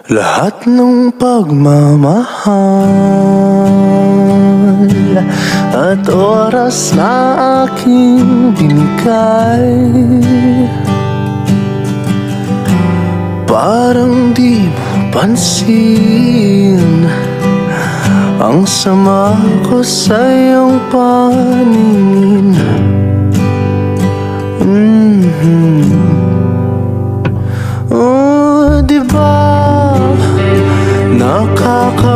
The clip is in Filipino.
Lahat ng pagmamahal at oras na aking binigay, parang di mo pansin ang sama ko sa iyong paningin. Oh, diba nakaka